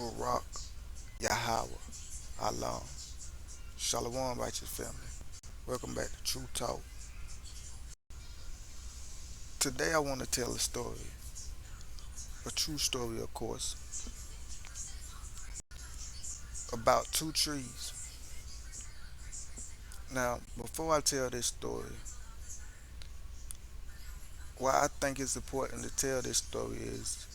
Barak Yahweh Alam. Shalom, righteous family. Welcome back to True Talk. Today I want to tell a story, a true story, of course, about two trees. Now, before I tell this story, why I think it's important to tell this story is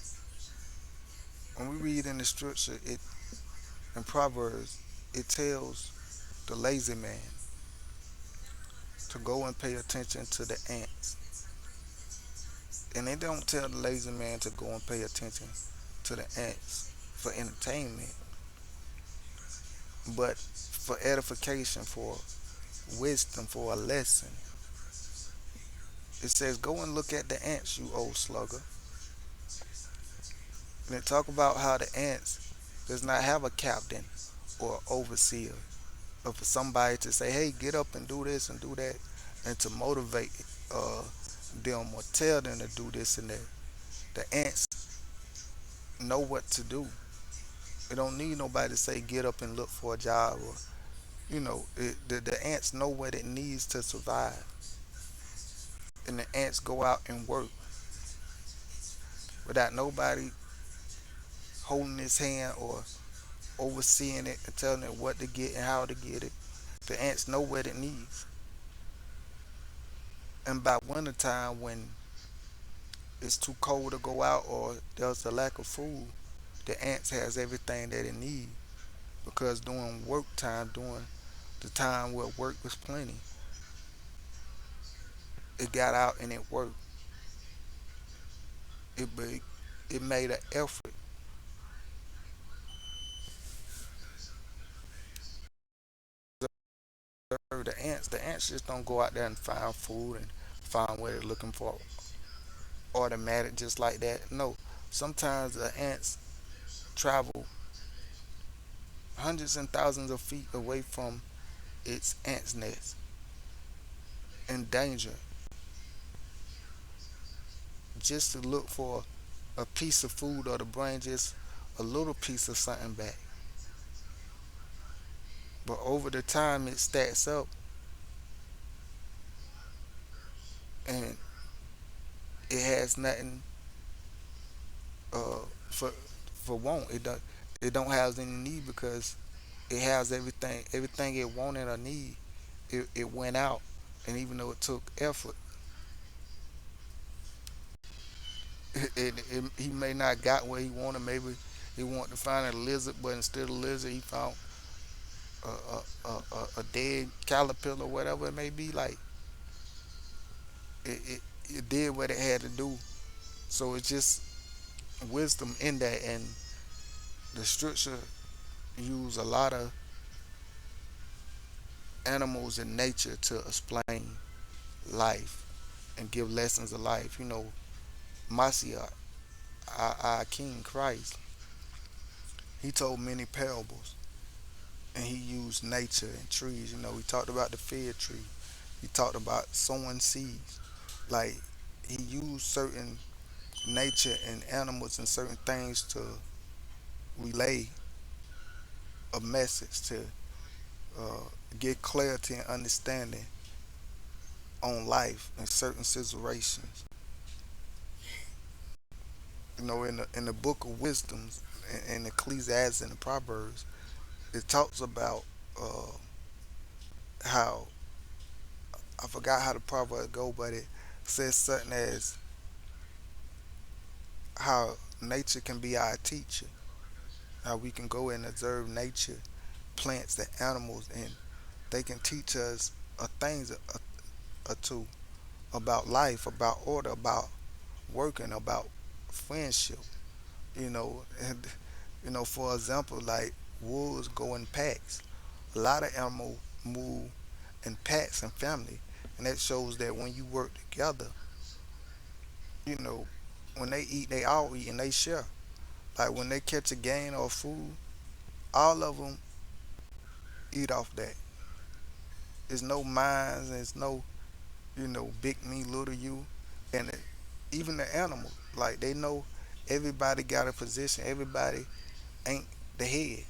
when we read in the scripture, it in Proverbs, it tells the lazy man to go and pay attention to the ants. And they don't tell the lazy man to go and pay attention to the ants for entertainment, but for edification, for wisdom, for a lesson. It says, go and look at the ants, you old slugger. And it talk about how the ants does not have a captain or overseer, or for somebody to say, hey, get up and do this and do that, and to motivate uh, them or tell them to do this and that. The ants know what to do. They don't need nobody to say get up and look for a job, or the ants know what it needs to survive, and the ants go out and work without nobody holding his hand or overseeing it and telling it what to get and how to get it. The ants know what it needs. And by winter time, when it's too cold to go out or there's a lack of food, the ants has everything that it needs, because during work time, during the time where work was plenty, it got out and it worked. It made an effort. The ants just don't go out there and find food and find what they're looking for automatic just like that. No, sometimes the ants travel hundreds and thousands of feet away from its ants nest in danger, just to look for a piece of food or to bring just a little piece of something back. But over the time it stacks up, and it has nothing for want. It don't have any need, because it has everything it wanted or need. It went out, and even though it took effort, he may not got what he wanted. Maybe he wanted to find a lizard, but instead of lizard, he found a dead caterpillar, whatever it may be. Like it, it, it did what it had to do. So it's just wisdom in that, and the scripture use a lot of animals in nature to explain life and give lessons of life. Messiah, our King Christ, he told many parables, and he used nature and trees. He talked about the fig tree. He talked about sowing seeds. Like, he used certain nature and animals and certain things to relay a message, to get clarity and understanding on life in certain situations. In the book of wisdoms, in Ecclesiastes and the Proverbs, it talks about uh, how, I forgot how the proverb go, but it says something as how nature can be our teacher. How we can go and observe nature, plants and animals, and they can teach us things or two about life, about order, about working, about friendship. And for example, like wolves go in packs. A lot of animals move in packs and family, and that shows that when you work together, you know, when they eat, they all eat and they share. Like when they catch a gain or food, all of them eat off that. There's no minds, there's no, big me, little you, and even the animals, like they know everybody got a position. Everybody ain't. the head.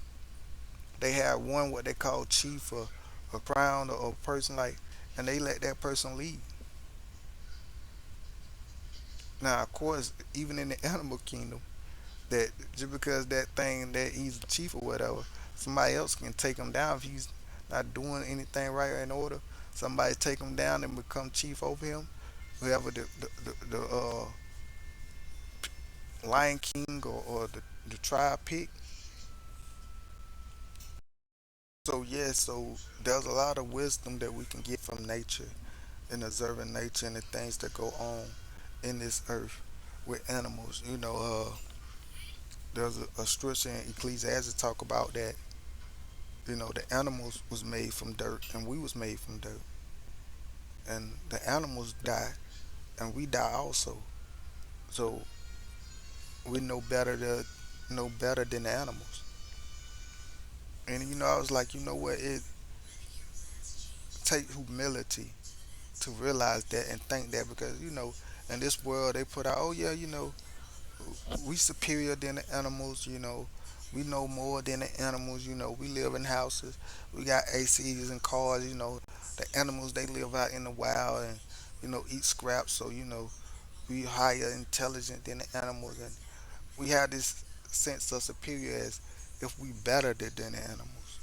They have one what they call chief or a crown or a person like, and they let that person lead. Now, of course, even in the animal kingdom, that just because that thing that he's the chief or whatever, somebody else can take him down if he's not doing anything right or in order. Somebody take him down and become chief over him. Whoever the Lion King or the tribe pick. So yeah, so there's a lot of wisdom that we can get from nature and observing nature and the things that go on in this earth with animals. There's a scripture in Ecclesiastes talk about that. The animals was made from dirt and we was made from dirt, and the animals die and we die also. So we know better than the animals. And I was like, you know what? It take humility to realize that and think that, because in this world they put out, oh yeah, we superior than the animals. We know more than the animals. We live in houses, we got ACs and cars. The animals, they live out in the wild and eat scraps. So we higher intelligent than the animals, and we have this sense of superior as if we better than the animals.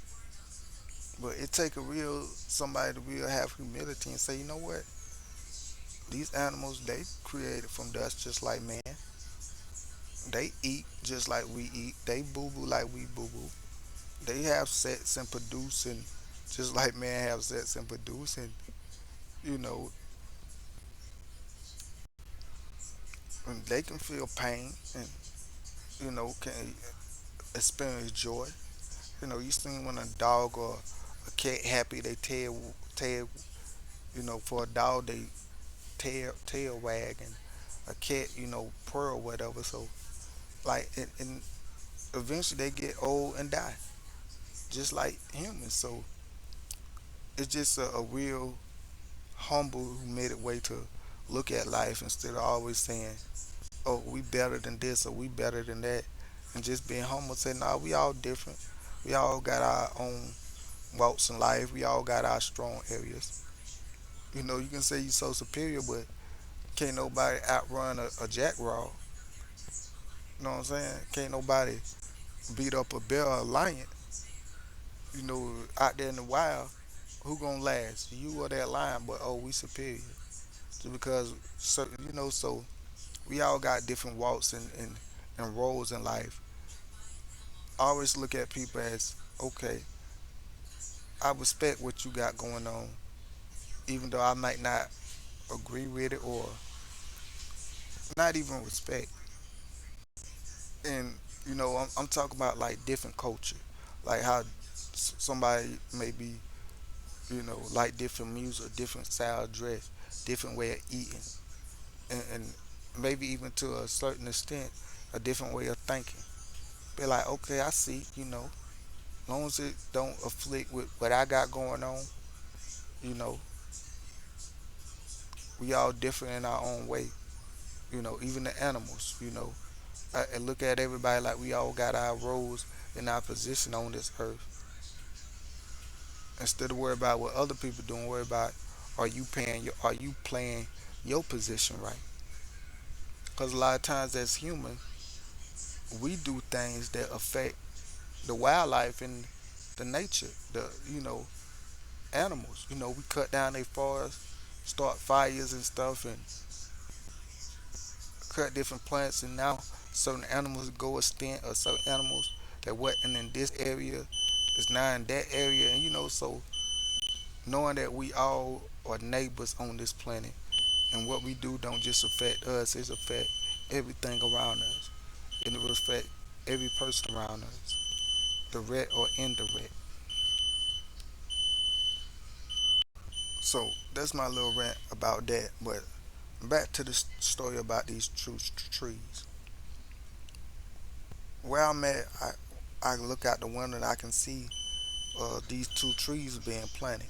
But it take a real somebody to real have humility and say, you know what, these animals, they created from dust just like man. They eat just like we eat. They boo boo like we boo boo. They have sex and produce, and just like man have sex and produce, and you know, and they can feel pain and can experience joy. You seen when a dog or a cat happy, they tail. For a dog, they tail wag, and a cat, purr or whatever. So like, and eventually they get old and die, just like humans. So it's just a real humble, humid way to look at life instead of always saying, "Oh, we better than this" or "we better than that," and just being humble. Say, "Nah, we all different. We all got our own walks in life. We all got our strong areas." You can say you're so superior, but can't nobody outrun a jackraw. You know what I'm saying? Can't nobody beat up a bear or a lion. Out there in the wild, who gonna last? You or that lion? But oh, we superior just because certain. So we all got different walks and roles in life. I always look at people as, okay, I respect what you got going on, even though I might not agree with it, or not even respect. And I'm talking about like different culture, like how somebody maybe like different music, different style of dress, different way of eating, and maybe even to a certain extent a different way of thinking. Be like, okay, I see. As long as it don't afflict with what I got going on, you know, we all different in our own way. Even the animals. I look at everybody like we all got our roles and our position on this earth. Instead of worry about what other people doing, worry about, are you playing your position right? Because a lot of times as human, we do things that affect the wildlife and the nature, the animals. We cut down their forests, start fires and stuff, and cut different plants, and now certain animals go extinct, or certain animals that wasn't in this area is now in that area, and so knowing that we all are neighbors on this planet, and what we do don't just affect us, it affect everything around us, and it will affect every person around us, direct or indirect. So that's my little rant about that. But back to the story about these trees. Where I'm at, I look out the window and I can see these two trees being planted.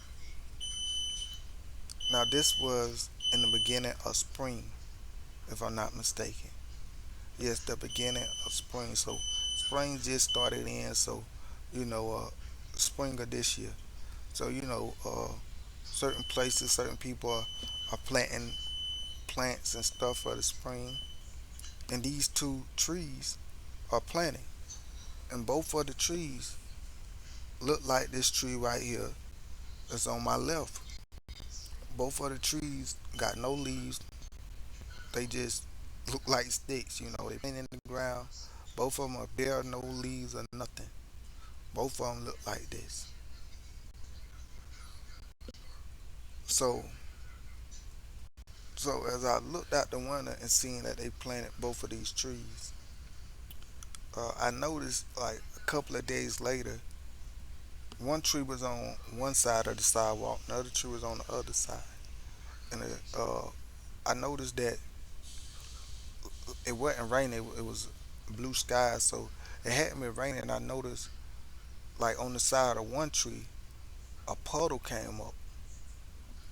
Now this was in the beginning of spring, if I'm not mistaken. Yes, the beginning of spring. So spring just started in, so you know, spring of this year. So certain places, certain people are planting plants and stuff for the spring, and these two trees are planted, and both of the trees look like this tree right here that's on my left. Both of the trees got no leaves; they just look like sticks. They been in the ground. Both of them are bare, no leaves or nothing. Both of them look like this. So, so as I looked out the window and seen that they planted both of these trees, I noticed like a couple of days later, one tree was on one side of the sidewalk, the other tree was on the other side, and I noticed that it wasn't raining; it was blue sky, so it hadn't been raining. I noticed like on the side of one tree, a puddle came up,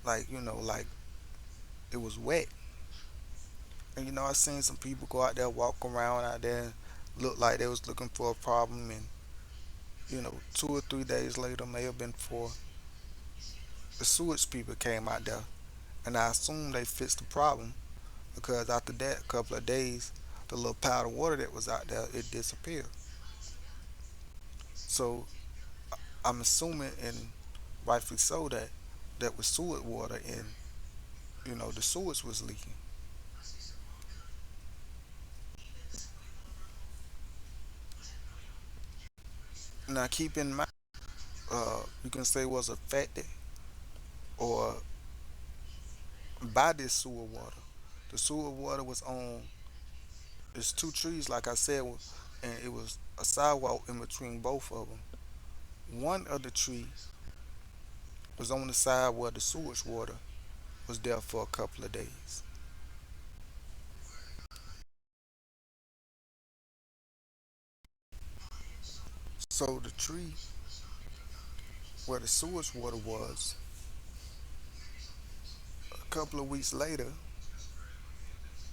like like it was wet. And I seen some people go out there, walk around out there, look like they was looking for a problem. And 2 or 3 days later, may have been 4, the sewage people came out there, and I assumed they fixed the problem because after that, a couple of days, the little powder water that was out there, it disappeared. So I'm assuming, and rightfully so, that that was sewage water, and the sewage was leaking. Now keep in mind, you can say was affected or by this sewer water. The sewer water was on. There's two trees, like I said, and it was a sidewalk in between both of them. One of the trees was on the side where the sewage water was there for a couple of days. So the tree where the sewage water was, a couple of weeks later,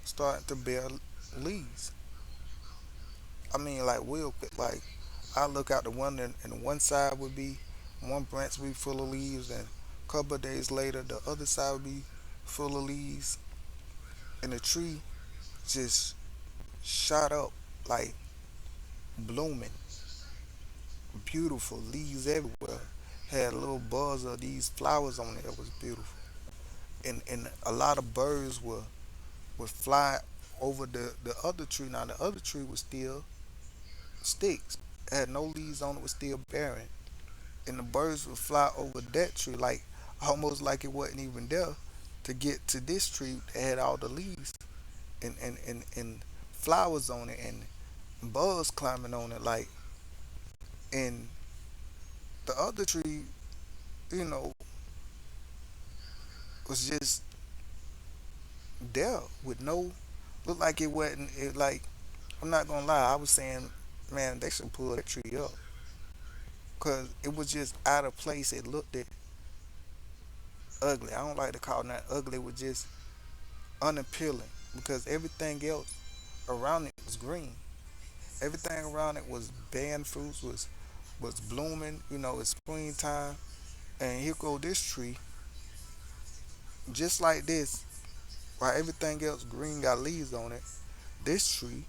started to bear leaves. I mean, like real quick. Like I look out the window, and one side would be one branch would be full of leaves, and a couple of days later, the other side would be full of leaves, and the tree just shot up like blooming, beautiful leaves everywhere. Had a little buzz of these flowers on it. It was beautiful, and a lot of birds would fly over the other tree. Now the other tree was still sticks, had no leaves on it, was still barren, and the birds would fly over that tree like almost like it wasn't even there to get to this tree that had all the leaves and flowers on it and bugs climbing on it like. And the other tree, you know, was just there with no, looked like it wasn't it like. I'm not gonna lie, I was saying, man, they should pull that tree up because it was just out of place. It looked it ugly. I don't like to call that ugly. It was just unappealing because everything else around it was green. Everything around it was bearing fruits, was blooming. It's springtime, and here go this tree, just like this. While everything else green got leaves on it, this tree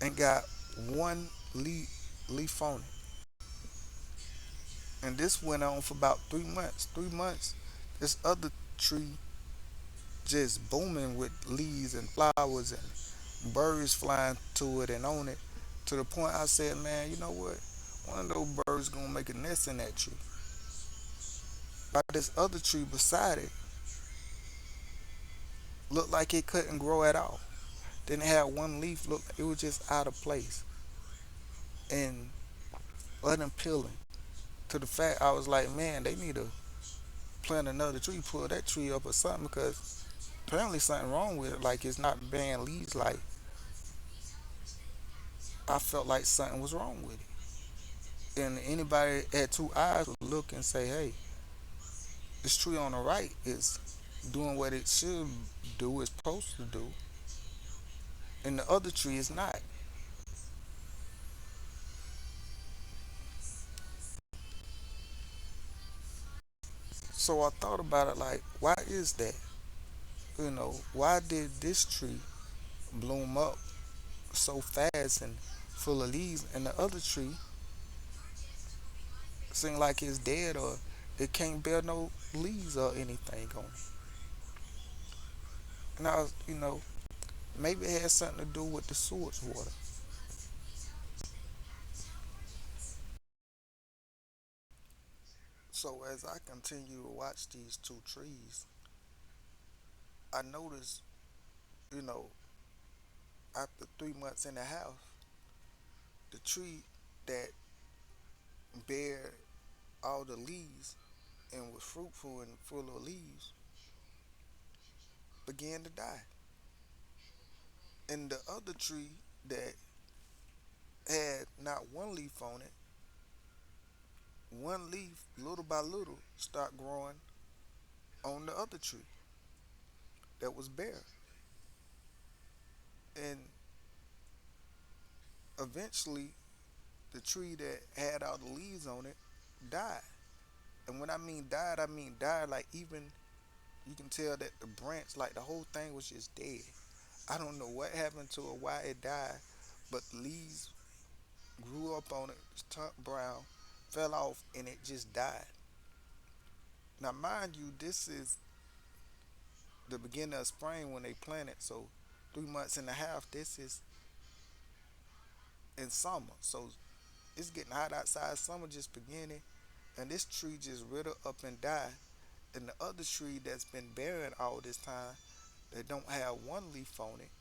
ain't got one leaf on it. And this went on for about 3 months. 3 months, this other tree just booming with leaves and flowers and birds flying to it and on it. To the point I said, man, you know what? One of those birds gonna make a nest in that tree. But this other tree beside it looked like it couldn't grow at all. Didn't have one leaf. Look, it was just out of place and unappealing. To the fact I was like, man, they need to plant another tree, pull that tree up or something because apparently something wrong with it. Like it's not bearing leaves. Like I felt like something was wrong with it. And anybody that had two eyes would look and say, hey, this tree on the right is doing what it should do, it's supposed to do, and the other tree is not. So I thought about it like, why is that? Why did this tree bloom up so fast and full of leaves, and the other tree seem like it's dead or it can't bear no leaves or anything on it? And I was, maybe it has something to do with the sewage water. So as I continue to watch these two trees, I noticed, you know, after 3 months in the house, the tree that bare all the leaves and was fruitful and full of leaves began to die. And the other tree that had not one leaf on it, one leaf, little by little, start growing on the other tree that was bare. And eventually, the tree that had all the leaves on it died. And when I mean died, I mean died like even you can tell that the branch, like the whole thing was just dead. I don't know what happened to it, why it died, but the leaves grew up on it, turned brown, fell off, and it just died. Now, mind you, this is the beginning of spring when they planted, so 3 months and a half, this is in summer. So it's getting hot outside, summer just beginning, and this tree just withered up and died. And the other tree that's been bearing all this time, that don't have one leaf on it,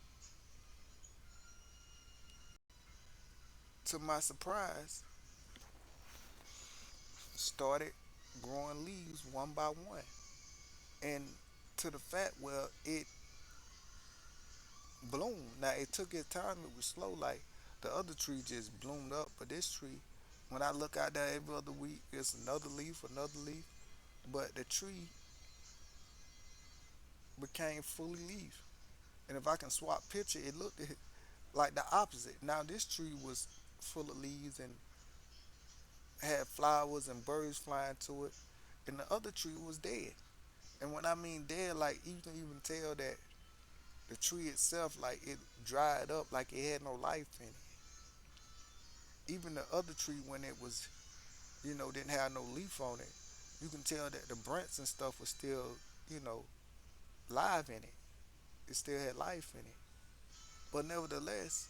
to my surprise, started growing leaves one by one. And to the fact where it bloomed. Now it took its time, it was slow, like the other tree just bloomed up, but this tree, when I look out there every other week, it's another leaf, another leaf. But the tree became fully leaf. And if I can swap picture, it looked like the opposite. Now this tree was full of leaves and had flowers and birds flying to it, and the other tree was dead. And when I mean dead, like you can even tell that the tree itself, like it dried up, like it had no life in it. Even the other tree, when it was, didn't have no leaf on it, you can tell that the branches and stuff was still, you know, live in it. It still had life in it. But nevertheless,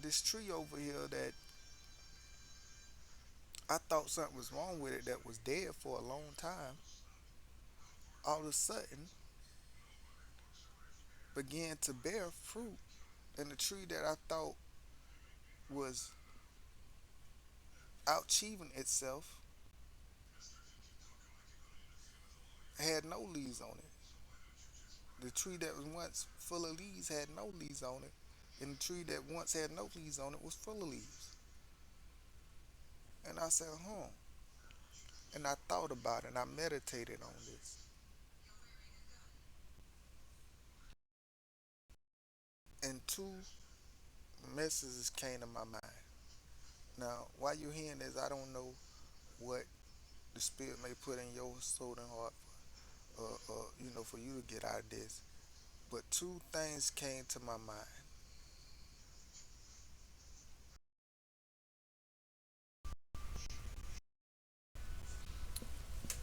this tree over here that I thought something was wrong with it, that was dead for a long time, all of a sudden began to bear fruit. And the tree that I thought was achieving itself had no leaves on it. The tree that was once full of leaves had no leaves on it, and the tree that once had no leaves on it was full of leaves. And I said, huh. And I thought about it and I meditated on this. And two messages came to my mind. Now, while you're hearing this, I don't know what the Spirit may put in your soul and heart, for you to get out of this. But two things came to my mind.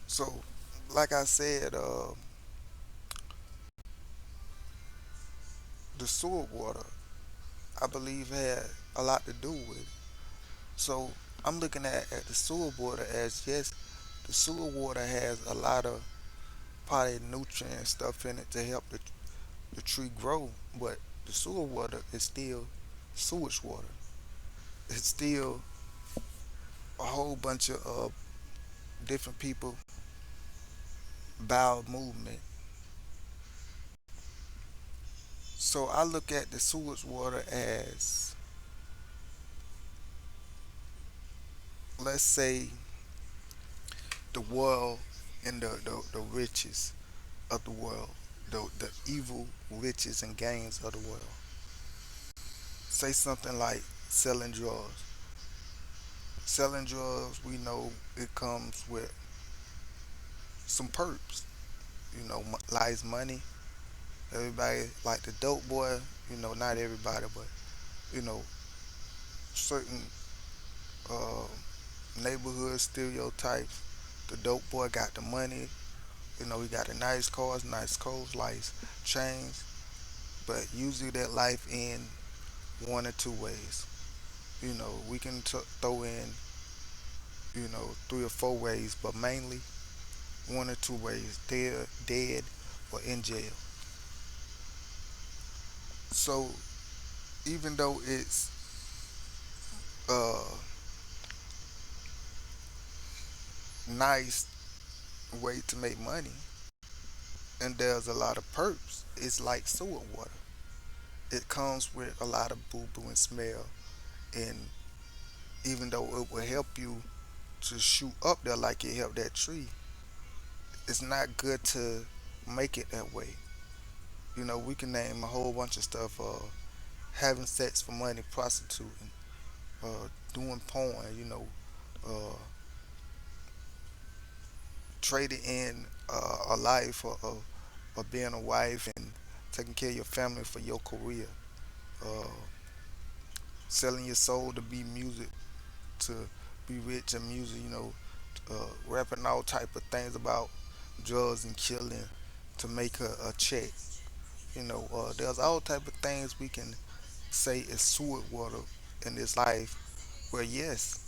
So, like I said, the sewer water, I believe, had a lot to do with it. So, I'm looking at the sewer water as, yes, the sewer water has a lot of probably nutrient stuff in it to help the tree grow, but the sewer water is still sewage water. It's still a whole bunch of different people bowel movement. So I look at the sewage water as, let's say, the world and the riches of the world, the evil riches and gains of the world. Say something like selling drugs. Selling drugs, we know it comes with some perps. Lies money. Everybody like the dope boy. Not everybody, but you know, certain uh, neighborhood stereotypes. The dope boy got the money. He got the nice cars, nice clothes, nice chains. But usually that life in one or two ways. We can throw in, three or four ways, but mainly one or two ways: dead, or in jail. So even though it's a nice way to make money and there's a lot of perks, it's like sewer water. It comes with a lot of boo boo and smell, and even though it will help you to shoot up there like it helped that tree, it's not good to make it that way. We can name a whole bunch of stuff: having sex for money, prostituting, doing porn. Uh, trading in a life of being a wife and taking care of your family for your career. Uh, selling your soul to be music, to be rich in music. Rapping all type of things about drugs and killing to make a check. There's all type of things we can say is sewer water in this life. Where yes,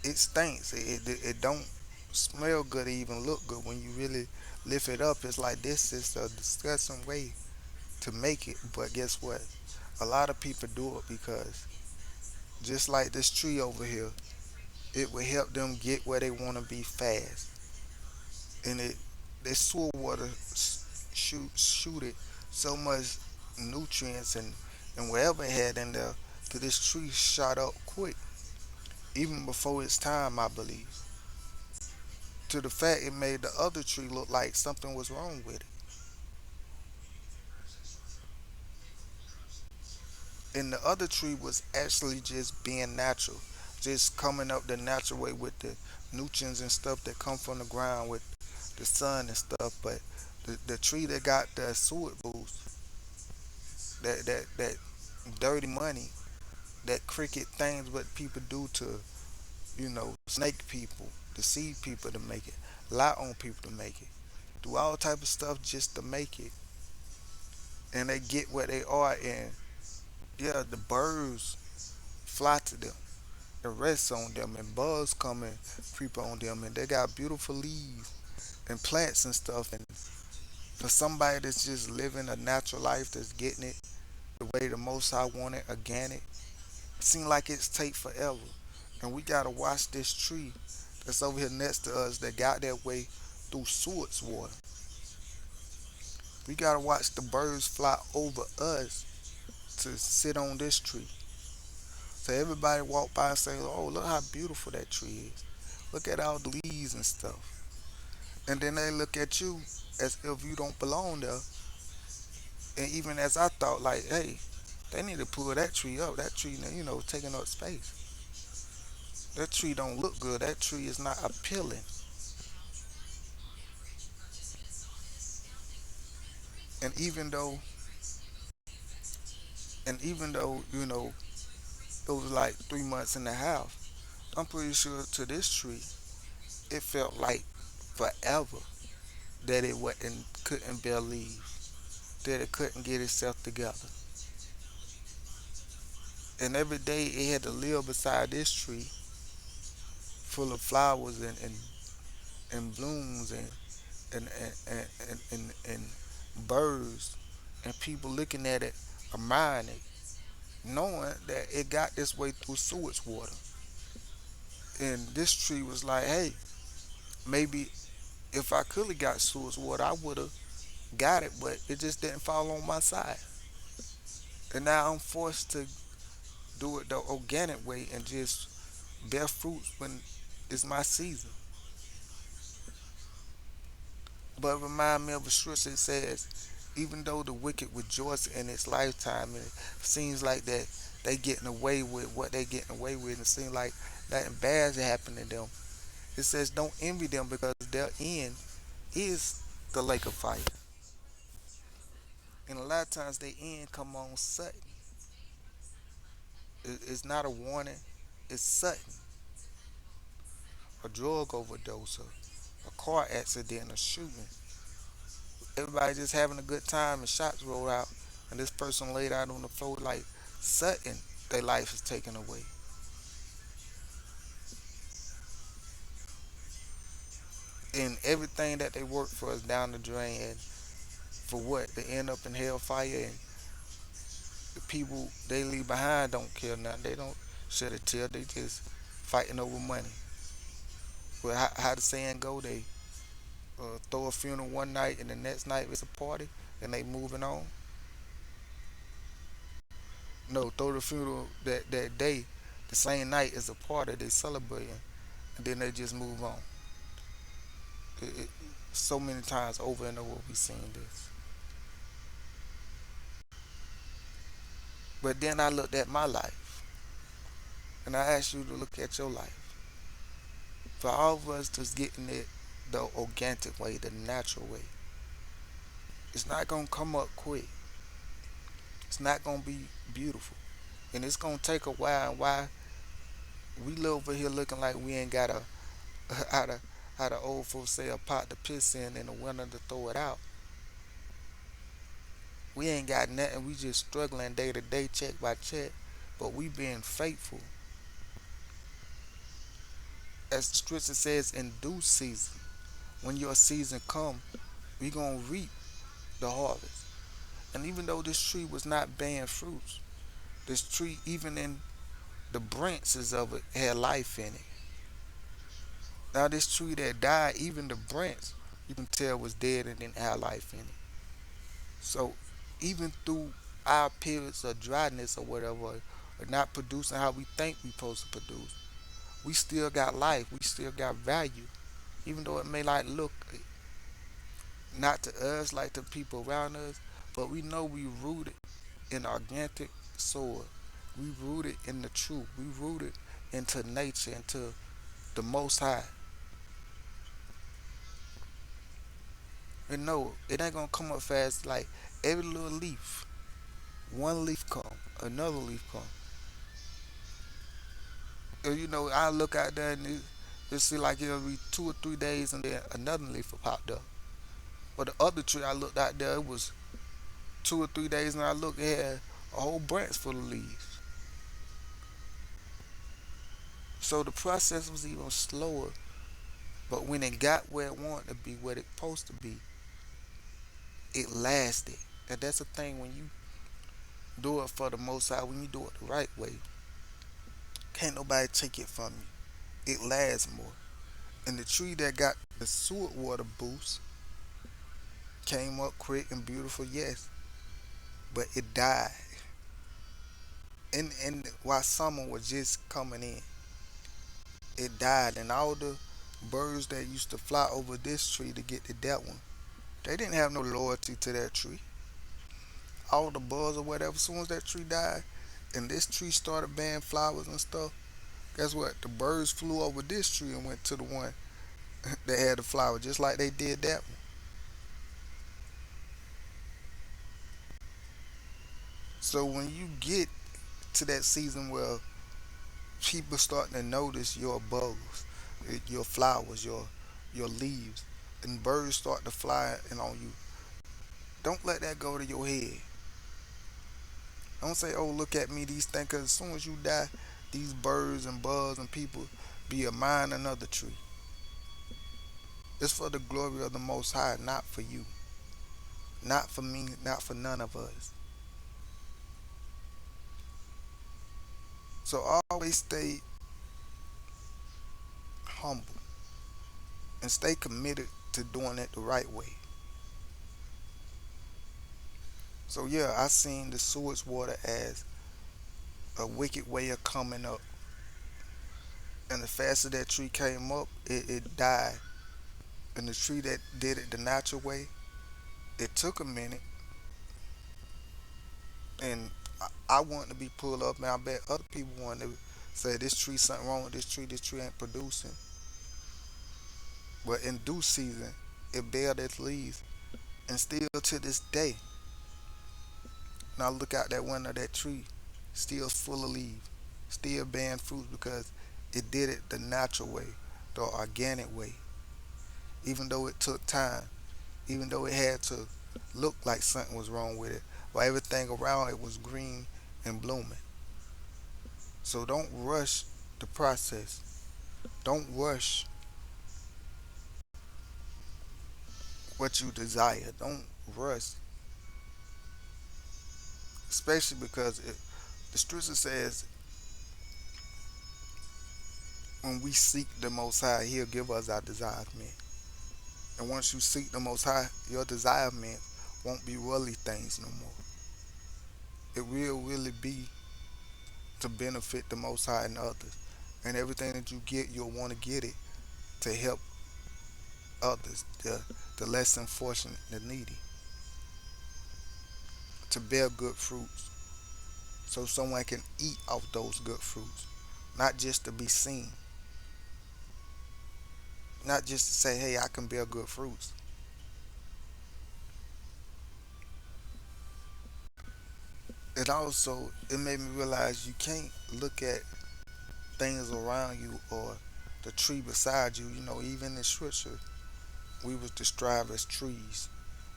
it stinks. It don't smell good. It even look good when you really lift it up. It's like this is a disgusting way to make it. But guess what? A lot of people do it because just like this tree over here, it will help them get where they want to be fast. And this sewer water shoot it so much nutrients and whatever it had in there that this tree shot up quick, even before its time, I believe. To the fact it made the other tree look like something was wrong with it. And the other tree was actually just being natural, just coming up the natural way with the nutrients and stuff that come from the ground with the sun and stuff. But the tree that got the sewer boost, that dirty money, that cricket things what people do to snake people, deceive people to make it, lie on people to make it, do all type of stuff just to make it, and they get where they are. And yeah, the birds fly to them and rest on them, and bugs come and creep on them, and they got beautiful leaves and plants and stuff. And for somebody that's just living a natural life, that's getting it the way the most I want it, organic, seem like it's take forever. And we gotta watch this tree that's over here next to us that got that way through sewage water. We gotta watch the birds fly over us to sit on this tree. So everybody walk by and say, "Oh, look how beautiful that tree is. Look at all the leaves and stuff." And then they look at you as if you don't belong there. And even as I thought, like, hey, they need to pull that tree up. That tree, taking up space. That tree don't look good. That tree is not appealing. And even though it was like 3 months in the house, I'm pretty sure to this tree it felt like forever that it wasn't couldn't bear leaves, that it couldn't get itself together. And every day it had to live beside this tree full of flowers and blooms and birds and people looking at it, admiring it, knowing that it got this way through sewage water. And this tree was like, hey, maybe if I could have got sewage water, I would have got it, but it just didn't fall on my side. And now I'm forced to do it the organic way and just bear fruits when it's my season. But it remind me of a scripture that says, even though the wicked rejoice in its lifetime, and it seems like that they getting away with what they getting away with, and it seems like nothing bad is happening to them. It says don't envy them because their end is the lake of fire. And a lot of times their end come on sudden. It's not a warning. It's sudden. A drug overdose, a car accident, a shooting. Everybody just having a good time and shots roll out, and this person laid out on the floor like sudden their life is taken away. And everything that they work for is down the drain. And for what? They end up in hellfire, and the people they leave behind don't care nothing. They don't shed a tear. They just fighting over money. Well, how the saying go? They throw a funeral one night, and the next night it's a party, and they moving on. No, throw the funeral that day, the same night is a party they celebrating, and then they just move on. It, so many times over and over we seen this. But then I looked at my life, and I asked you to look at your life. For all of us just getting it the organic way, the natural way, it's not gonna come up quick. It's not gonna be beautiful, and it's gonna take a while. And why we live over here looking like we ain't got a how the how the old folks say a pot to piss in the winter to throw it out. We ain't got nothing. We just struggling day to day, check by check. But we being faithful. As the scripture says, in due season, when your season come, we gonna reap the harvest. And even though this tree was not bearing fruits, this tree, even in the branches of it, had life in it. Now this tree that died, even the branch, you can tell was dead and didn't have life in it. So even through our periods of dryness or whatever, or not producing how we think we supposed to produce, we still got life. We still got value. Even though it may like look not to us like to people around us, but we know we rooted in organic soil. We rooted in the truth. We rooted into nature, into the most high. And no, it ain't gonna come up fast like every little leaf. One leaf come, another leaf come. And, I look out there and it see like it'll be 2 or 3 days and then another leaf will pop up. But the other tree I looked out there, it was 2 or 3 days and I looked, it had a whole branch full of leaves. So the process was even slower. But when it got where it wanted to be, where it's supposed to be, it lasted. And that's the thing when you do it for the most high, when you do it the right way, can't nobody take it from you. It lasts more. And the tree that got the sewer water boost came up quick and beautiful, yes, but it died. And while summer was just coming in, it died. And all the birds that used to fly over this tree to get to that one, they didn't have no loyalty to that tree. All the bugs or whatever, as soon as that tree died, and this tree started bearing flowers and stuff, guess what? The birds flew over this tree and went to the one that had the flower, just like they did that one. So when you get to that season where people starting to notice your bugs, your flowers, your leaves, and birds start to fly and on you, don't let that go to your head. Don't say, "Oh, look at me." These things, because as soon as you die, these birds and bugs and people be admiring another tree. It's for the glory of the Most High, not for you, not for me, not for none of us. So always stay humble and stay committed to doing it the right way. So yeah, I seen the sewage water as a wicked way of coming up, and the faster that tree came up, it died. And the tree that did it the natural way, it took a minute, and I wanted to be pulled up, and I bet other people wanted to say this tree something wrong with this tree. This tree ain't producing. But in due season, it bared its leaves. And still to this day, now look out that window of that tree, still full of leaves, still bearing fruit because it did it the natural way, the organic way. Even though it took time, even though it had to look like something was wrong with it, while everything around it was green and blooming. So don't rush the process. Don't rush what you desire. Don't rush, especially because the scripture says when we seek the Most High, He'll give us our desires, man. And once you seek the Most High, your desire, man, won't be worldly things no more. It will really be to benefit the Most High and others. And everything that you get, you'll want to get it to help others, the less unfortunate, the needy, to bear good fruits, so someone can eat off those good fruits, not just to be seen, not just to say, "Hey, I can bear good fruits." It also it made me realize you can't look at things around you or the tree beside you. Even in scripture, we was described as trees.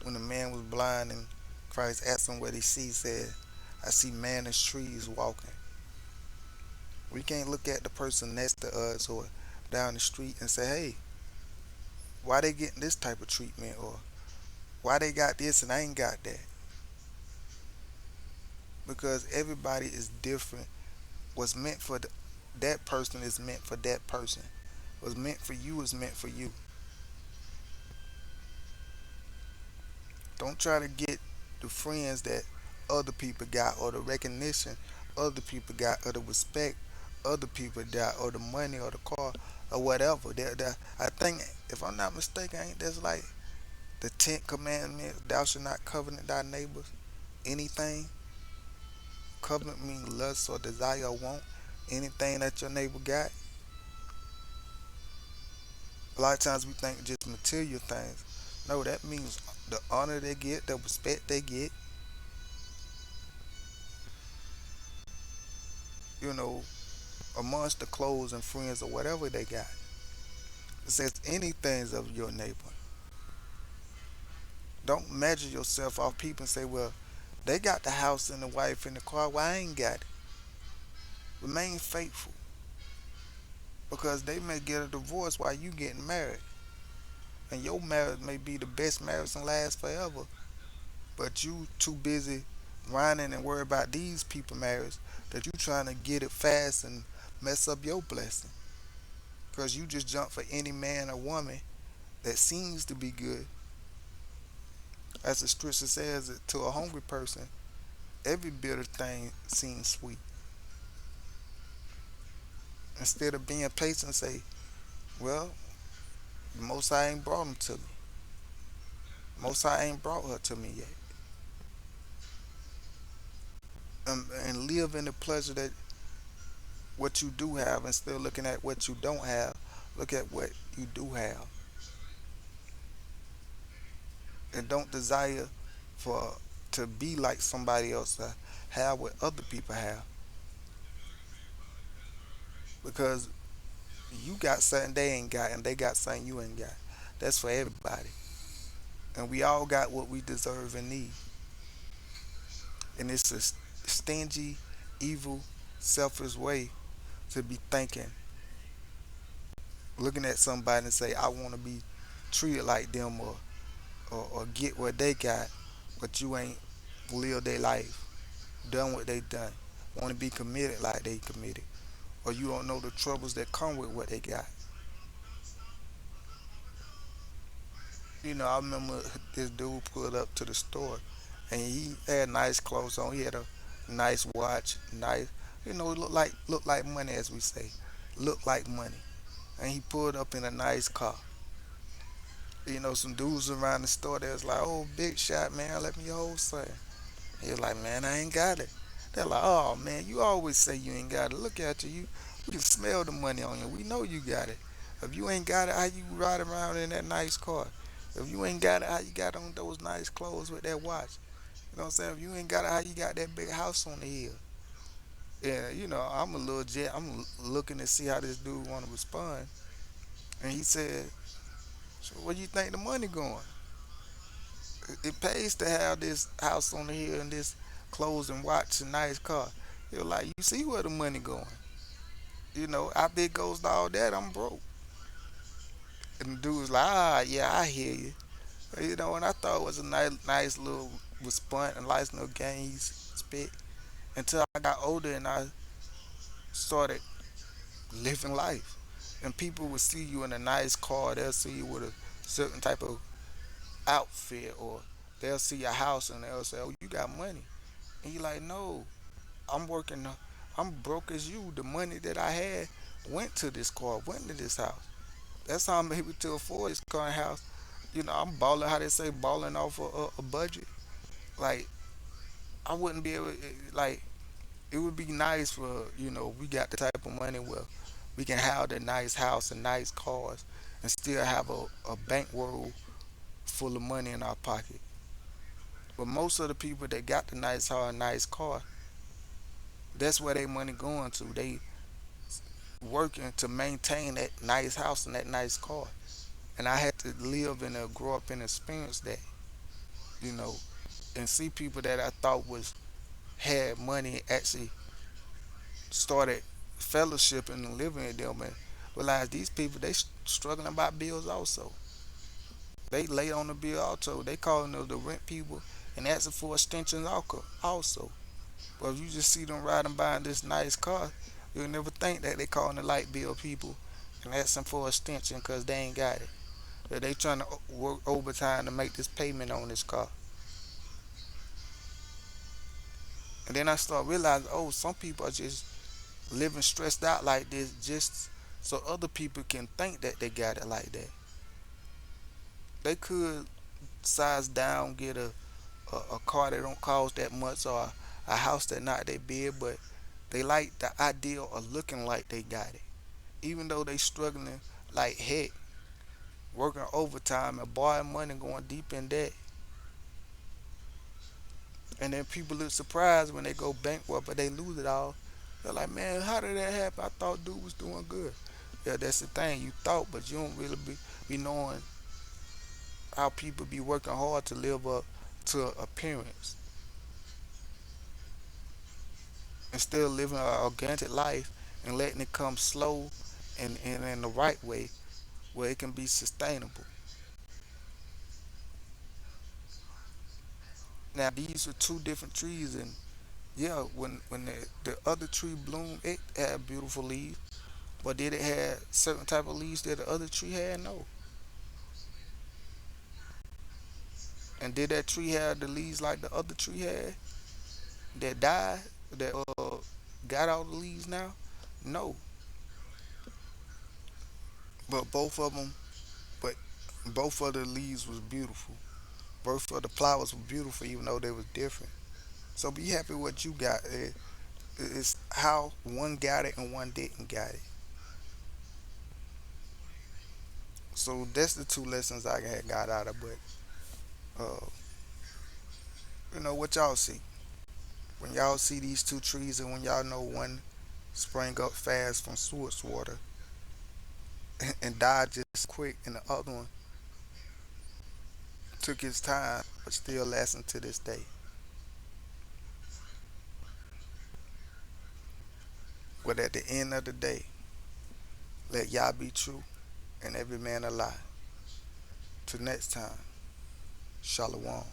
When the man was blind and Christ asked him what he see, he said, "I see man as trees walking." We can't look at the person next to us or down the street and say, "Hey, why they getting this type of treatment?" or "Why they got this and I ain't got that?" Because everybody is different. What's meant for that person is meant for that person. What's meant for you is meant for you. Don't try to get the friends that other people got, or the recognition other people got, or the respect other people got, or the money or the car or whatever. I think, if I'm not mistaken, ain't that's like the 10th commandment: thou shalt not covet thy neighbor's anything. Covet means lust or desire or want anything that your neighbor got. A lot of times we think just material things. No, that means the honor they get, the respect they get, you know, amongst the clothes and friends or whatever they got. It says anything of your neighbor. Don't measure yourself off people and say, "Well, they got the house and the wife and the car, well, I ain't got it." Remain faithful, because they may get a divorce while you getting married. And your marriage may be the best marriage and last forever. But you too busy whining and worry about these people marriage, that you trying to get it fast and mess up your blessing. Because you just jump for any man or woman that seems to be good. As the scripture says, to a hungry person, every bitter thing seems sweet. Instead of being patient, say, "Well, the Most High ain't brought him to me. Most High ain't brought her to me yet." And live in the pleasure that what you do have, instead of looking at what you don't have. Look at what you do have, and don't desire for to be like somebody else, to have what other people have, because you got something they ain't got, and they got something you ain't got. That's for everybody, and we all got what we deserve and need. And it's a stingy, evil, selfish way to be thinking, looking at somebody and say, "I want to be treated like them," or get what they got, but you ain't lived their life, done what they done. Want to be committed like they committed, or you don't know the troubles that come with what they got. I remember this dude pulled up to the store, and he had nice clothes on. He had a nice watch, nice, look like money, as we say, look like money. And he pulled up in a nice car. Some dudes around the store that was like, "Oh, big shot, man, let me hold something." He was like, "Man, I ain't got it." They're like, "Oh, man, you always say you ain't got it. Look at you. We can smell the money on you. We know you got it." If you ain't got it, how you ride around in that nice car? If you ain't got it, how you got on those nice clothes with that watch? You know what I'm saying? If you ain't got it, how you got that big house on the hill? Yeah, I'm a little jet. I'm looking to see how this dude want to respond. And he said, so where you think the money going? It pays to have this house on the hill and this clothes and watch and nice car. You're like, you see where the money going? After it goes to all that, I'm broke. And the dude was like, yeah, I hear you. And I thought it was a nice little response, a nice little game he spit. Until I got older and I started living life. And people would see you in a nice car, they'll see you with a certain type of outfit, or they'll see your house and they'll say, oh, you got money. And you're like, no, I'm working, I'm broke as you. The money that I had went to this car, went to this house. That's how I'm able to afford this car and house. I'm balling, how they say, balling off a budget. Like, I wouldn't be able, like, it would be nice for, we got the type of money where we can have the nice house and nice cars and still have a bankroll full of money in our pocket. But most of the people that got the nice house and nice car, that's where their money going to. They working to maintain that nice house and that nice car. And I had to live and grow up and experience that, you know, and see people that I thought was had money actually started fellowshipping and living with them and realize these people they struggling about bills also. They lay on the bill also. They calling the rent people and asking for extensions also. But if you just see them riding by in this nice car, you'll never think that they calling the light bill people and asking for extension because they ain't got it. That they trying to work overtime to make this payment on this car. And then I start realizing, oh, some people are just living stressed out like this just so other people can think that they got it like that. They could size down, get a car that don't cost that much or a house that not that big, but they like the idea of looking like they got it. Even though they struggling like heck, working overtime and borrowing money, going deep in debt. And then people look surprised when they go bankrupt but they lose it all. They're like, man, how did that happen? I thought dude was doing good. Yeah, that's the thing. You thought, but you don't really be knowing how people be working hard to live up to appearance instead of living an organic life and letting it come slow and in the right way where it can be sustainable. Now these are two different trees, and yeah, when the other tree bloomed, it had beautiful leaves. But did it have certain type of leaves that the other tree had? No. And did that tree have the leaves like the other tree had that died, that got all the leaves now? No. But but both of the leaves was beautiful. Both of the flowers were beautiful, even though they was different. So be happy with what you got. It's how one got it and one didn't got it. So that's the two lessons I had got out of. But uh, what y'all see when y'all see these two trees, and when y'all know one sprang up fast from source water and died just quick, and the other one took his time but still lasting to this day. But at the end of the day, let y'all be true and every man a lie. Till next time, Shalom.